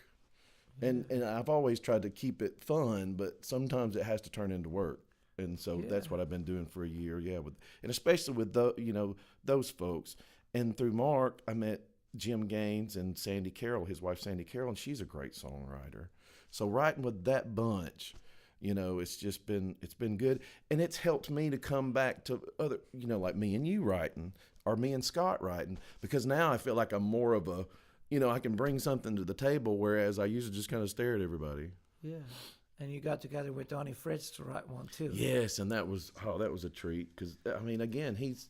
And I've always tried to keep it fun, but sometimes it has to turn into work. And so that's what I've been doing for a year, and especially with those folks. And through Mark, I met Jim Gaines and Sandy Carroll, his wife Sandy Carroll, and she's a great songwriter. So writing with that bunch, you know, it's been good, and it's helped me to come back to other, you know, like me and you writing, or me and Scott writing, because now I feel like I'm more of a, you know, I can bring something to the table, whereas I used to just kind of stare at everybody. Yeah. And you got together with Donnie Fritz to write one too. Yes, and that was a treat, because I mean, again, he's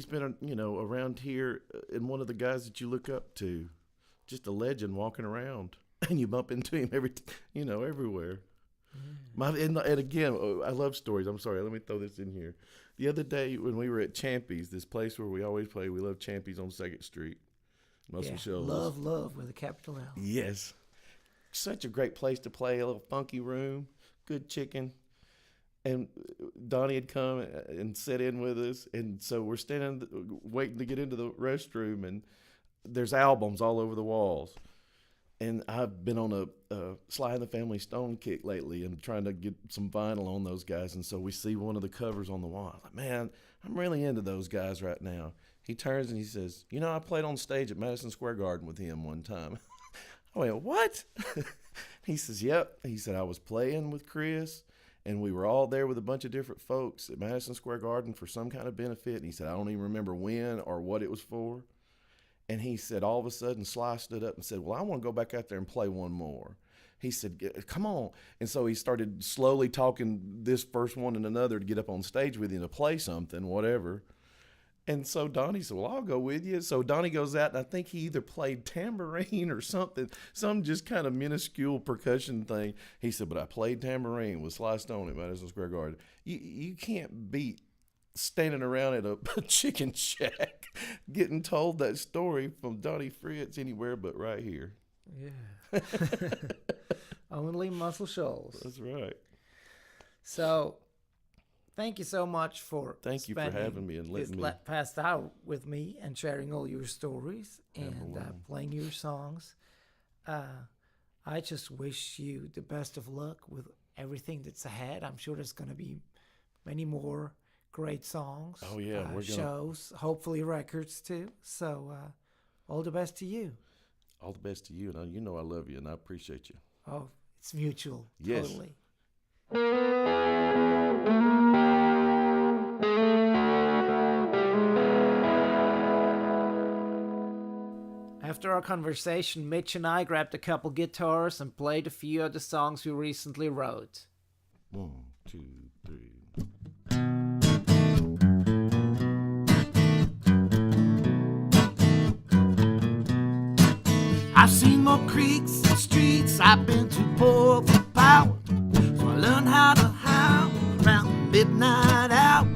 been, you know, around here, and one of the guys that you look up to, just a legend walking around, and you bump into him everywhere. And again, I love stories. I'm sorry, let me throw this in here. The other day when we were at Champy's, this place where we always play, we love Champy's on 2nd Street, Muscle Shoals. Love with a capital L. Yes. Such a great place to play, a little funky room, good chicken. And Donnie had come and sat in with us, and so we're standing waiting to get into the restroom, and there's albums all over the walls. And I've been on a Sly and the Family Stone kick lately and trying to get some vinyl on those guys. And so we see one of the covers on the wall. I'm like, man, I'm really into those guys right now. He turns and he says, you know, I played on stage at Madison Square Garden with him one time. I went, what? He says, yep. He said, I was playing with Chris, and we were all there with a bunch of different folks at Madison Square Garden for some kind of benefit. And he said, I don't even remember when or what it was for. And he said, all of a sudden, Sly stood up and said, well, I want to go back out there and play one more. He said, come on. And so he started slowly talking this first one and another to get up on stage with him to play something, whatever. And so Donnie said, well, I'll go with you. So Donnie goes out, and I think he either played tambourine or something, some just kind of minuscule percussion thing. He said, but I played tambourine with Sly Stone at Madison Square Garden. You can't beat standing around at a chicken shack getting told that story from Donnie Fritz anywhere but right here. Yeah. Only Muscle Shoals. That's right. So thank you so much for Thank you for having me and letting me past hour with me and sharing all your stories and playing your songs. I just wish you the best of luck with everything that's ahead. I'm sure there's going to be many more great songs. Oh yeah, shows, hopefully records too. So all the best to you. All the best to you. And you know I love you and I appreciate you. Oh, it's mutual. Yes. Totally. After our conversation, Mitch and I grabbed a couple guitars and played a few of the songs we recently wrote. 1, 2, 3. I've seen more creeks and streets, I've been too poor for power, so I learned how to howl around the midnight hour.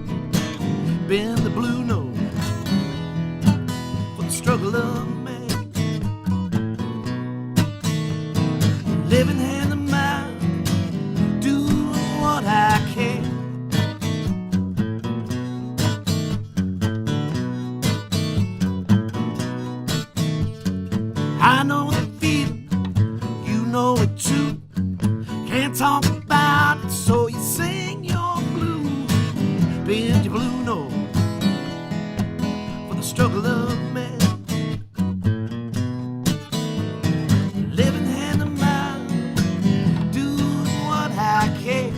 Been the blue note for the struggle of man, living hand to mouth, doing what I can. I know the feeling, you know it too. Can't talk about it, so you sing your blues. Bend your blue note for the struggle of man. Living hand to mouth, doing what I can.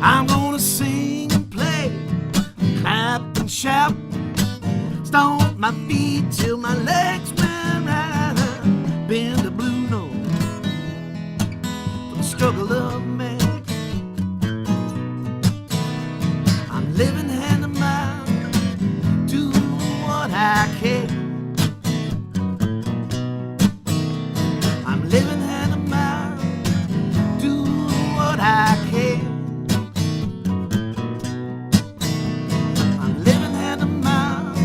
I'm gonna sing and play, clap and shout, stomp my feet till my legs went right, bend the blue note for the struggle of man. I'm living hand to mouth, doing what I can. I'm living hand to mouth, doing what I can. I'm living hand to mouth,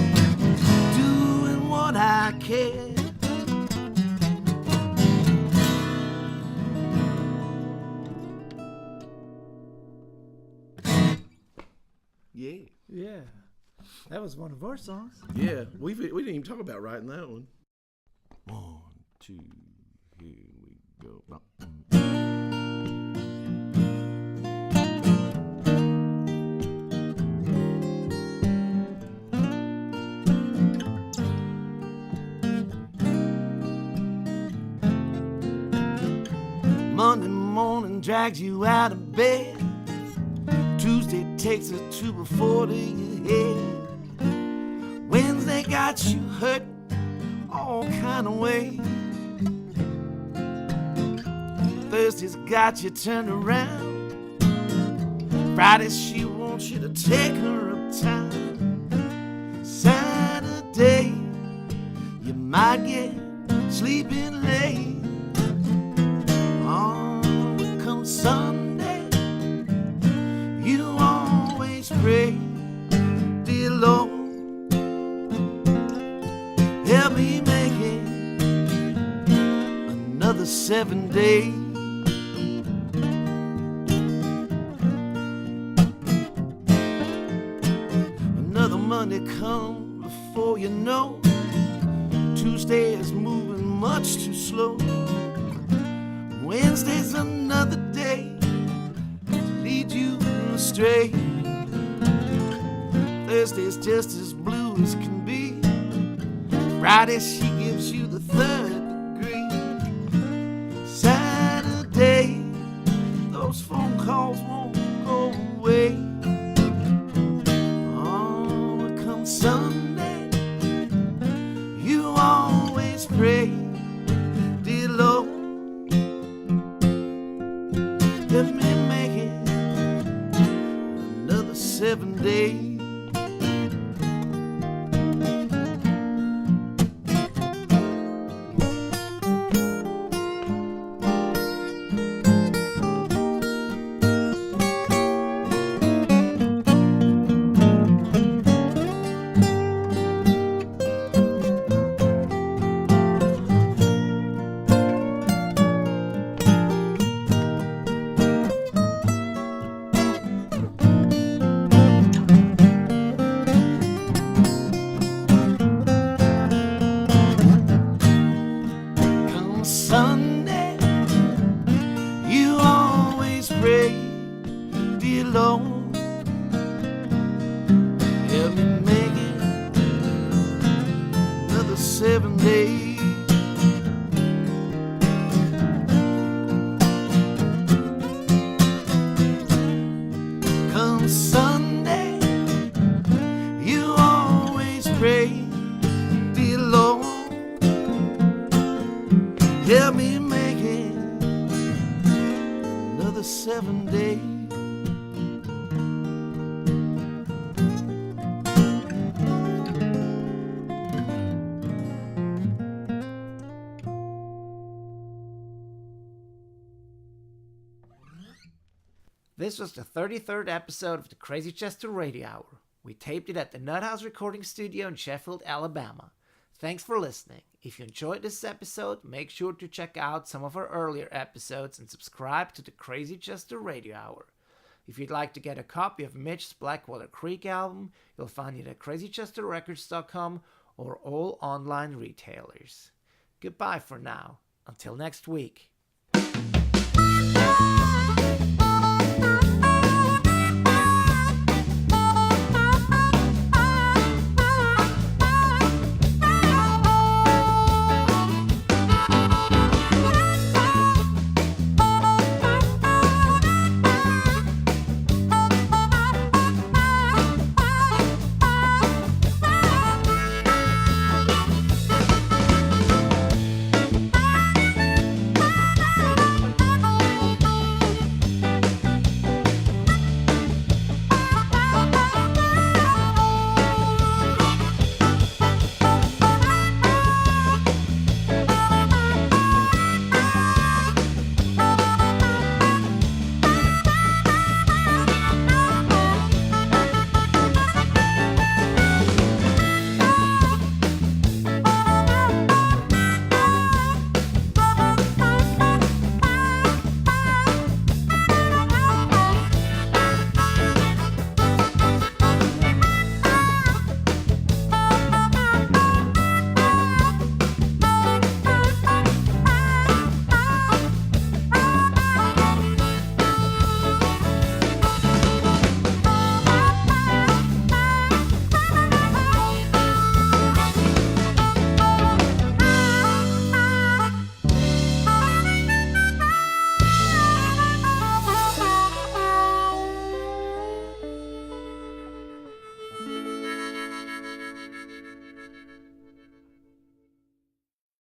doing what I can. Yeah. Yeah. That was one of our songs. Yeah, we didn't even talk about writing that one. 1, 2, here we go. Monday morning drags you out of bed. Tuesday takes a 2 before to your head. Wednesday got you hurt all kind of ways. Thursday's got you turned around. Friday she wants you to take her uptown. Saturday you might get sleeping late. Oh, it comes Sunday, you always pray, dear Lord, help me make it another 7 days. Another Monday come before you know. Tuesday is moving much too slow. Wednesday's another day to lead you astray. Thursday's just as blue as can be. Friday she gives you the 3rd degree. Saturday, those phone calls won't go away. Oh, it comes Sunday, you always pray, dear Lord, let me make it another 7 days. Sunday, you always pray, dear Lord, help me make it another 7 days. Come Sunday, you always pray, dear Lord, help me make it another 7 days. This was the 33rd episode of the Crazy Chester Radio Hour. We taped it at the NuttHouse recording studio in Sheffield, Alabama. Thanks for listening. If you enjoyed this episode, make sure to check out some of our earlier episodes and subscribe to the Crazy Chester Radio Hour. If you'd like to get a copy of Mitch's Blackwater Creek album, you'll find it at crazychesterrecords.com or all online retailers. Goodbye for now. Until next week.